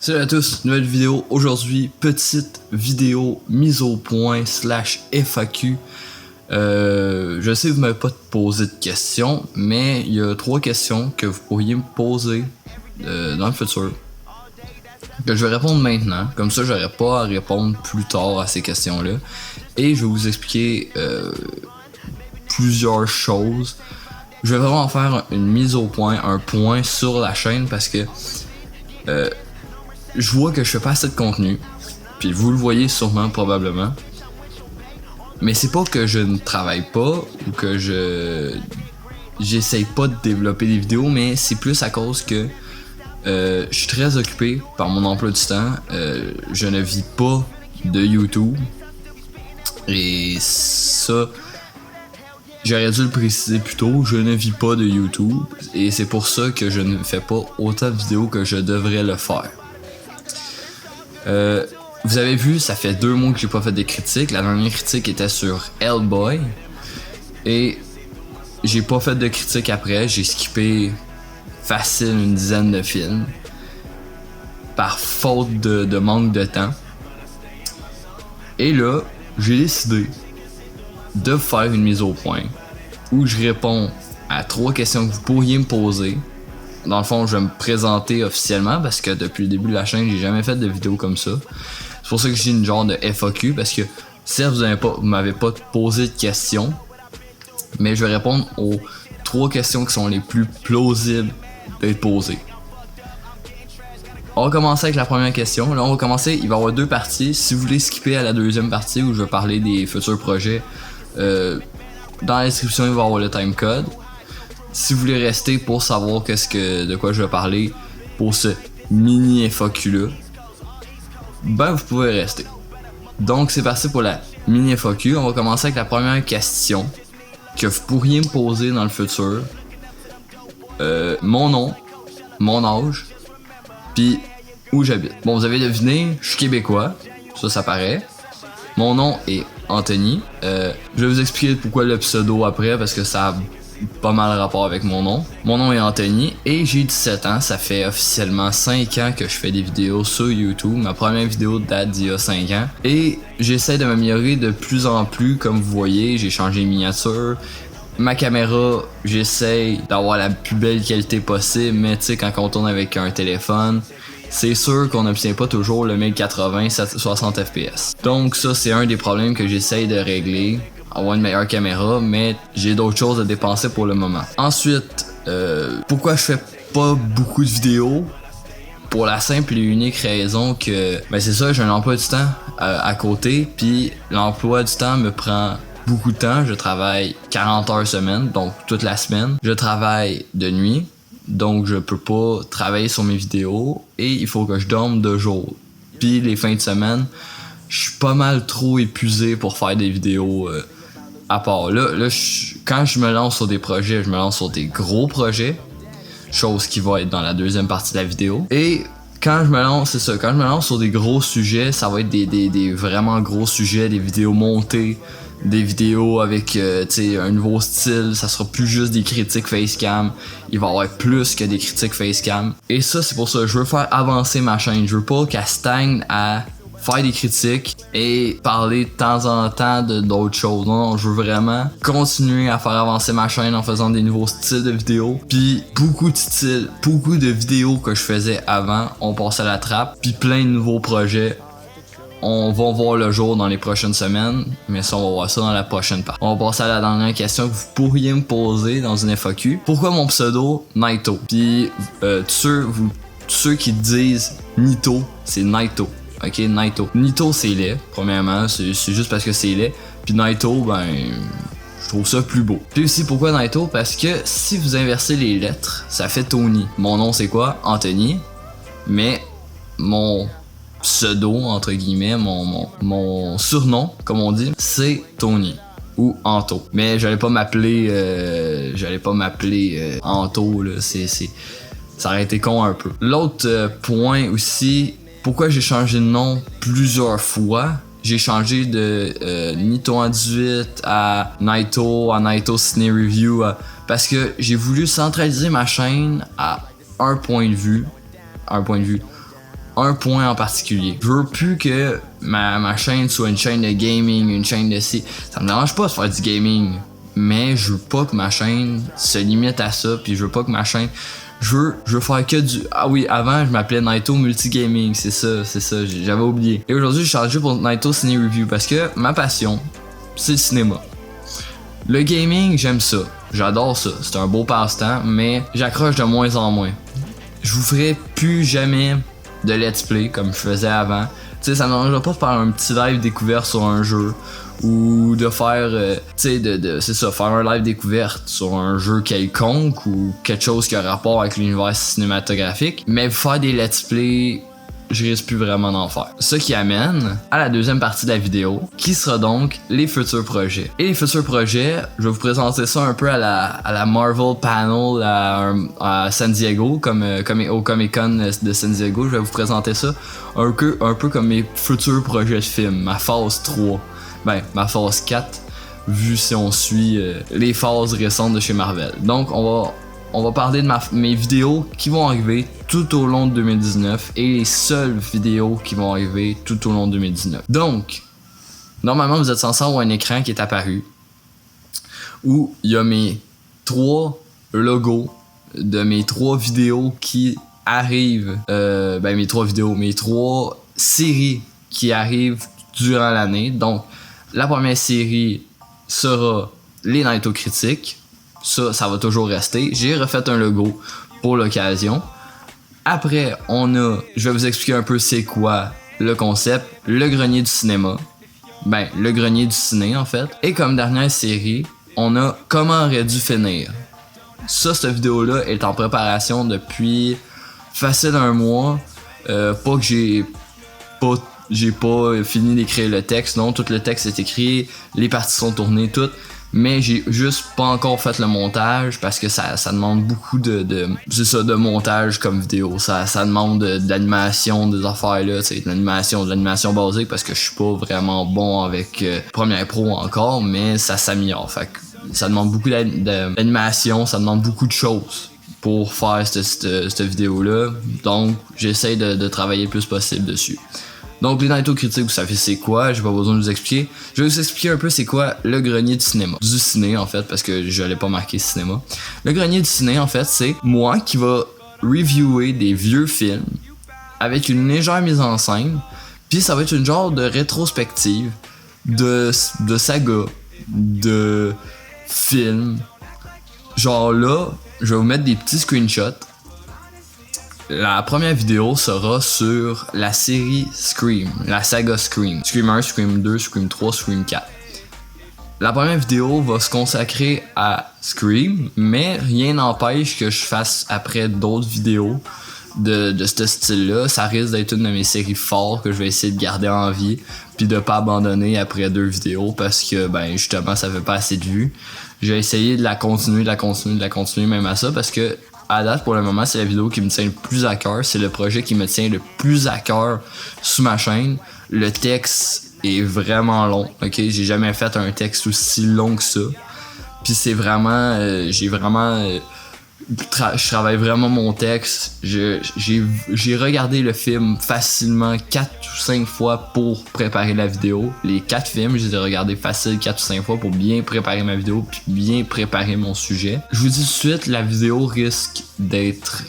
Salut à tous, nouvelle vidéo. Aujourd'hui, petite vidéo mise au point / FAQ. Je sais que vous m'avez pas posé de questions, mais il y a 3 questions que vous pourriez me poser dans le futur. Que je vais répondre maintenant, comme ça j'aurai pas à répondre plus tard à ces questions-là. Et je vais vous expliquer plusieurs choses. Je vais vraiment faire une mise au point, un point sur la chaîne parce que je vois que je fais pas assez de contenu, puis vous le voyez sûrement, probablement. Mais c'est pas que je ne travaille pas ou que j'essaye pas de développer des vidéos, mais c'est plus à cause que je suis très occupé par mon emploi du temps. Je ne vis pas de YouTube. Et ça, j'aurais dû le préciser plus tôt, je ne vis pas de YouTube. Et c'est pour ça que je ne fais pas autant de vidéos que je devrais le faire. Vous avez vu, ça fait 2 mois que j'ai pas fait de critiques. La dernière critique était sur Hellboy. Et j'ai pas fait de critique après. J'ai skippé facile une dizaine de films. Par faute de manque de temps. Et là, j'ai décidé de faire une mise au point. Où je réponds à 3 questions que vous pourriez me poser. Dans le fond, je vais me présenter officiellement parce que depuis le début de la chaîne, j'ai jamais fait de vidéo comme ça. C'est pour ça que j'ai une genre de FAQ parce que certes, vous m'avez pas posé de questions, mais je vais répondre aux 3 questions qui sont les plus plausibles d'être posées. On va commencer avec la première question. Là, on va commencer, il va y avoir 2 parties. Si vous voulez skipper à la deuxième partie où je vais parler des futurs projets, dans la description, il va y avoir le timecode. Si vous voulez rester pour savoir de quoi je vais parler pour ce mini FAQ là, ben vous pouvez rester. Donc c'est parti pour la mini FAQ. On va commencer avec la première question que vous pourriez me poser dans le futur. Mon nom, mon âge, puis où j'habite. Bon, vous avez deviné, je suis québécois, ça paraît. Mon nom est Anthony. Je vais vous expliquer pourquoi le pseudo après parce que ça a pas mal rapport avec mon nom. Mon nom est Anthony et j'ai 17 ans. Ça fait officiellement 5 ans que je fais des vidéos sur YouTube. Ma première vidéo date d'il y a 5 ans. Et j'essaie de m'améliorer de plus en plus. Comme vous voyez, j'ai changé les miniatures. Ma caméra, j'essaie d'avoir la plus belle qualité possible. Mais tu sais, quand on tourne avec un téléphone, c'est sûr qu'on n'obtient pas toujours le 1080 60 fps. Donc ça, c'est un des problèmes que j'essaie de régler. Avoir une meilleure caméra, mais j'ai d'autres choses à dépenser pour le moment. Ensuite, pourquoi je fais pas beaucoup de vidéos? Pour la simple et unique raison que, ben c'est ça, j'ai un emploi du temps à côté, puis l'emploi du temps me prend beaucoup de temps. Je travaille 40 heures semaine, donc toute la semaine. Je travaille de nuit, donc je peux pas travailler sur mes vidéos, et il faut que je dorme de jour. Puis les fins de semaine, je suis pas mal trop épuisé pour faire des vidéos. À part là, quand je me lance sur des projets, je me lance sur des gros projets, chose qui va être dans la deuxième partie de la vidéo. Et quand je me lance, c'est ça, quand je me lance sur des gros sujets, ça va être des vraiment gros sujets, des vidéos montées, des vidéos avec un nouveau style, ça sera plus juste des critiques facecam, il va y avoir plus que des critiques facecam. Et ça, c'est pour ça, je veux faire avancer ma chaîne, je veux pas qu'elle stagne à faire des critiques et parler de temps en temps d'autres choses. Non, je veux vraiment continuer à faire avancer ma chaîne en faisant des nouveaux styles de vidéos. Puis beaucoup de vidéos que je faisais avant, on passe à la trappe. Puis plein de nouveaux projets, on va voir le jour dans les prochaines semaines. Mais ça, on va voir ça dans la prochaine partie. On va passer à la dernière question que vous pourriez me poser dans une FAQ. Pourquoi mon pseudo Naito? Puis ceux qui disent Nito, c'est Naito. Ok, Naito. Nito, c'est laid, premièrement, c'est juste parce que c'est laid. Puis Naito, ben, je trouve ça plus beau. Puis aussi, pourquoi Naito? Parce que si vous inversez les lettres, ça fait Tony. Mon nom, c'est quoi? Anthony. Mais mon pseudo, entre guillemets, mon surnom, comme on dit, c'est Tony. Ou Anto. Mais j'allais pas m'appeler Anto, là. Ça aurait été con un peu. L'autre point aussi, pourquoi j'ai changé de nom plusieurs fois? J'ai changé de Nito 18 à Naito Ciné Review parce que j'ai voulu centraliser ma chaîne à un point de vue un point en particulier. Je veux plus que ma chaîne soit une chaîne de gaming, une chaîne de ça me dérange pas de faire du gaming, mais je veux pas que ma chaîne se limite à ça, puis je veux pas que ma chaîne... Je veux faire que du... Ah oui, avant, je m'appelais Naito Multigaming, c'est ça, j'avais oublié. Et aujourd'hui, je suis chargé pour Naito Ciné Review parce que ma passion, c'est le cinéma. Le gaming, j'aime ça. J'adore ça. C'est un beau passe-temps, mais j'accroche de moins en moins. Je vous ferai plus jamais de let's play comme je faisais avant. Tu sais, ça ne m'arrangerait pas de faire un petit live découverte sur un jeu ou de faire, tu sais, c'est ça, faire un live découverte sur un jeu quelconque ou quelque chose qui a rapport avec l'univers cinématographique. Mais faire des let's play, je risque plus vraiment d'en faire. Ce qui amène à la deuxième partie de la vidéo, qui sera donc les futurs projets. Et les futurs projets, je vais vous présenter ça un peu à la Marvel Panel à San Diego, comme au Comic Con de San Diego. Je vais vous présenter ça un peu comme mes futurs projets de film, ma phase 3. Ben, ma phase 4, vu si on suit les phases récentes de chez Marvel. Donc, on va parler de mes vidéos qui vont arriver tout au long de 2019 et les seules vidéos qui vont arriver tout au long de 2019. Donc, normalement, vous êtes censé avoir un écran qui est apparu où il y a mes 3 logos de mes 3 vidéos qui arrivent. Mes 3 séries qui arrivent durant l'année. Donc, la première série sera les Naito Critiques. Ça va toujours rester. J'ai refait un logo pour l'occasion. Après, je vais vous expliquer un peu c'est quoi le concept, le grenier du cinéma. Ben, le grenier du ciné en fait. Et comme dernière série, on a comment aurait dû finir. Cette vidéo-là est en préparation depuis facile un mois. Pas que j'ai pas fini d'écrire le texte, non, tout le texte est écrit, les parties sont tournées, toutes. Mais j'ai juste pas encore fait le montage parce que ça demande beaucoup de montage comme vidéo. Ça demande de l'animation, des affaires là, de l'animation basique parce que je suis pas vraiment bon avec Premiere Pro encore, mais ça s'améliore. Fait que ça demande beaucoup d'animation, ça demande beaucoup de choses pour faire cette vidéo là. Donc j'essaie de travailler le plus possible dessus. Donc les Naito Critiques, vous savez c'est quoi, j'ai pas besoin de vous expliquer. Je vais vous expliquer un peu c'est quoi le grenier du cinéma. Du ciné en fait, parce que je l'ai pas marqué cinéma. Le grenier du ciné en fait, c'est moi qui va reviewer des vieux films avec une légère mise en scène. Puis ça va être une genre de rétrospective de saga, de films. Genre là, je vais vous mettre des petits screenshots. La première vidéo sera sur la série Scream, la saga Scream. Scream 1, Scream 2, Scream 3, Scream 4. La première vidéo va se consacrer à Scream, mais rien n'empêche que je fasse après d'autres vidéos de ce style-là. Ça risque d'être une de mes séries fortes que je vais essayer de garder en vie, puis de pas abandonner après 2 vidéos parce que ben justement ça fait pas assez de vues. Je vais essayer de la continuer même à ça parce que à date, pour le moment, c'est la vidéo qui me tient le plus à cœur. C'est le projet qui me tient le plus à cœur sur ma chaîne. Le texte est vraiment long, ok? J'ai jamais fait un texte aussi long que ça. Puis c'est vraiment... je travaille vraiment mon texte. J'ai regardé le film facilement 4 ou 5 fois pour préparer la vidéo. Les 4 films, je les ai regardés facile 4 ou 5 fois pour bien préparer ma vidéo puis bien préparer mon sujet. Je vous dis tout de suite, la vidéo risque d'être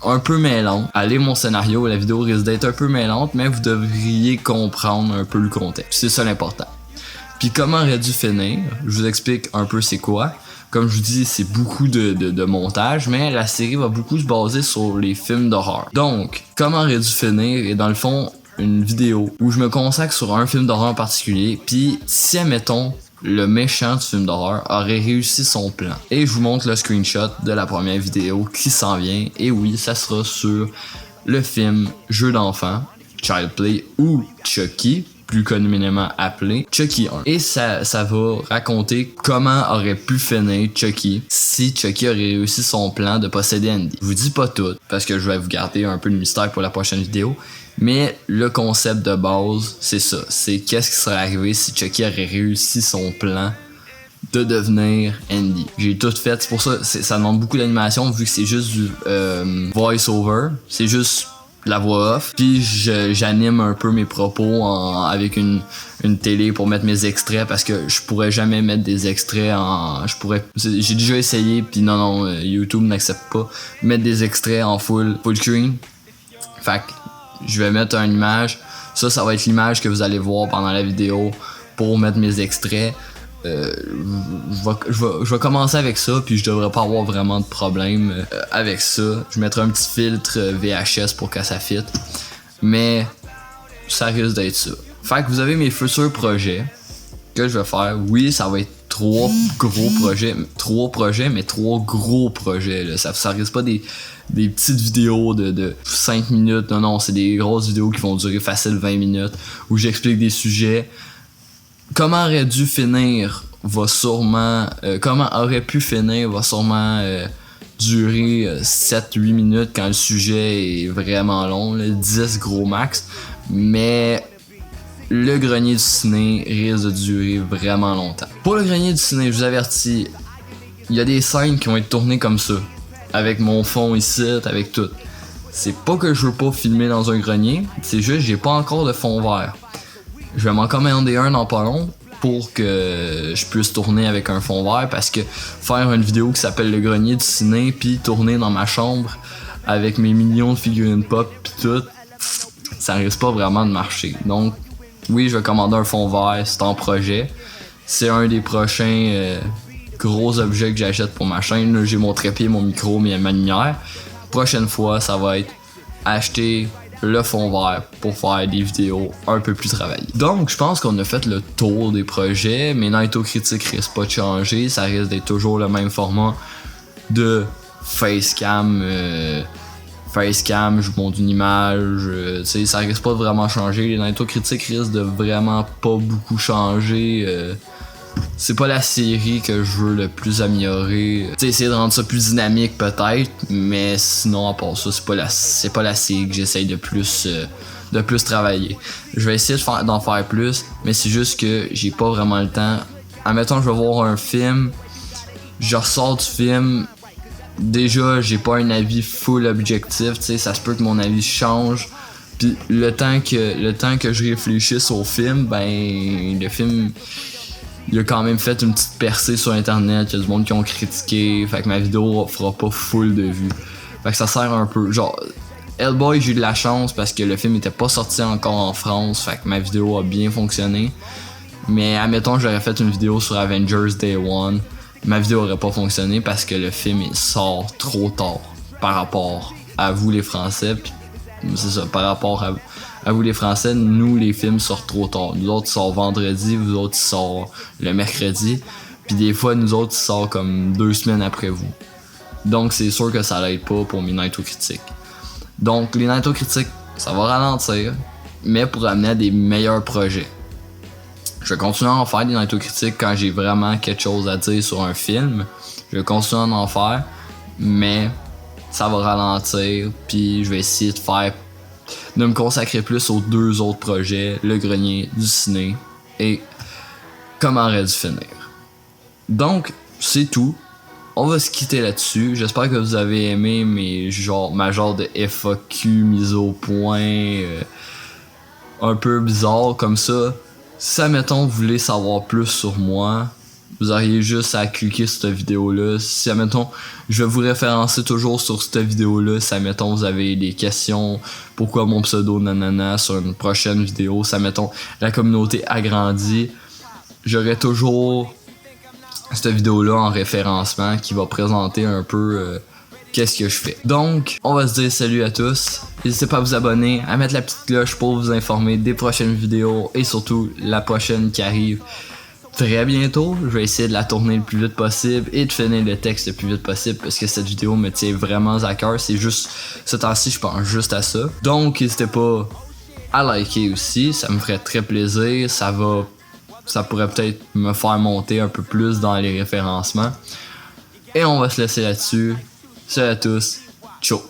un peu mêlante. Allez mon scénario, la vidéo risque d'être un peu mêlante, mais vous devriez comprendre un peu le contexte. C'est ça l'important. Puis comment aurait dû finir, je vous explique un peu c'est quoi. Comme je vous dis, c'est beaucoup de montage, mais la série va beaucoup se baser sur les films d'horreur. Donc, comment aurait dû finir est dans le fond une vidéo où je me consacre sur un film d'horreur en particulier, puis si, admettons, le méchant du film d'horreur aurait réussi son plan. Et je vous montre le screenshot de la première vidéo qui s'en vient, et oui, ça sera sur le film Jeu d'enfant, Child Play ou Chucky, plus communément appelé Chucky 1. Et ça va raconter comment aurait pu finir Chucky si Chucky aurait réussi son plan de posséder Andy. Je vous dis pas tout, parce que je vais vous garder un peu de mystère pour la prochaine vidéo, mais le concept de base, c'est ça. C'est qu'est-ce qui serait arrivé si Chucky aurait réussi son plan de devenir Andy. J'ai tout fait, c'est pour ça, ça demande beaucoup d'animation vu que c'est juste du voice-over. C'est juste la voix off, puis j'anime un peu mes propos avec une télé pour mettre mes extraits, parce que je pourrais jamais mettre des extraits j'ai déjà essayé, puis non, YouTube n'accepte pas mettre des extraits en full screen. Fait que je vais mettre une image, ça va être l'image que vous allez voir pendant la vidéo pour mettre mes extraits. Je vais commencer avec ça, puis je devrais pas avoir vraiment de problème avec ça. Je mettrai un petit filtre VHS pour que ça fitte, mais ça risque d'être ça. Fait que vous avez mes futurs projets que je vais faire. Oui, ça va être 3 projets, mais 3 gros projets là. Ça risque pas des petites vidéos de 5 minutes. Non, c'est des grosses vidéos qui vont durer facile 20 minutes où j'explique des sujets. Comment aurait pu finir va sûrement durer 7-8 minutes quand le sujet est vraiment long, là, 10 gros max. Mais le grenier du ciné risque de durer vraiment longtemps. Pour le grenier du ciné, je vous avertis, il y a des scènes qui vont être tournées comme ça, avec mon fond ici, avec tout. C'est pas que je veux pas filmer dans un grenier, c'est juste j'ai pas encore de fond vert. Je vais m'en commander un dans pas long pour que je puisse tourner avec un fond vert, parce que faire une vidéo qui s'appelle le grenier du ciné puis tourner dans ma chambre avec mes millions de figurines pop pis tout, ça risque pas vraiment de marcher. Donc oui, je vais commander un fond vert, c'est en projet. C'est un des prochains gros objets que j'achète pour ma chaîne. Là, j'ai mon trépied, mon micro, ma lumière. Prochaine fois, ça va être acheter le fond vert pour faire des vidéos un peu plus travaillées. Donc, je pense qu'on a fait le tour des projets. Mes Naito critiques risquent pas de changer. Ça risque d'être toujours le même format de facecam. Je monte une image. Ça risque pas de vraiment changer. Les Naito critiques risquent de vraiment pas beaucoup changer. C'est pas la série que je veux le plus améliorer. Essayer de rendre ça plus dynamique peut-être, mais sinon à part ça, c'est pas la série que j'essaye de plus travailler. Je vais essayer d'en faire plus, mais c'est juste que j'ai pas vraiment le temps. Admettons, je vais voir un film, je ressors du film, déjà j'ai pas un avis full objectif, ça se peut que mon avis change. Puis le temps que je réfléchisse au film, ben le film il a quand même fait une petite percée sur internet, il y a du monde qui ont critiqué, fait que ma vidéo fera pas full de vues. Fait que ça sert un peu, genre Hellboy, j'ai eu de la chance parce que le film était pas sorti encore en France, fait que ma vidéo a bien fonctionné. Mais admettons j'aurais fait une vidéo sur Avengers Day One, ma vidéo aurait pas fonctionné parce que le film il sort trop tard par rapport à vous les Français. Puis c'est ça, par rapport à vous les Français, nous les films sortent trop tard. Nous autres ils sortent vendredi, vous autres ils sortent le mercredi. Puis des fois nous autres ils sortent comme 2 semaines après vous. Donc c'est sûr que ça l'aide pas pour mes Naito critiques. Donc les Naito critiques, ça va ralentir, mais pour amener à des meilleurs projets. Je vais continuer à en faire des Naito critiques quand j'ai vraiment quelque chose à dire sur un film. Je vais continuer à en faire, mais ça va ralentir, puis je vais essayer de me consacrer plus aux 2 autres projets, le grenier du ciné et comment aurait dû finir. Donc, c'est tout. On va se quitter là-dessus. J'espère que vous avez aimé ma genre de FAQ mise au point un peu bizarre comme ça. Si, admettons, vous voulez savoir plus sur moi, vous auriez juste à cliquer sur cette vidéo-là. Si, admettons, je vais vous référencer toujours sur cette vidéo-là. Si, admettons, vous avez des questions, pourquoi mon pseudo nanana sur une prochaine vidéo. Si, admettons, la communauté agrandit, j'aurai toujours cette vidéo-là en référencement qui va présenter un peu qu'est-ce que je fais. Donc, on va se dire salut à tous. N'hésitez pas à vous abonner, à mettre la petite cloche pour vous informer des prochaines vidéos et surtout la prochaine qui arrive très bientôt. Je vais essayer de la tourner le plus vite possible et de finir le texte le plus vite possible parce que cette vidéo me tient vraiment à cœur. C'est juste, ce temps-ci, je pense juste à ça. Donc, n'hésitez pas à liker aussi, ça me ferait très plaisir. Ça pourrait peut-être me faire monter un peu plus dans les référencements. Et on va se laisser là-dessus. Salut à tous. Ciao.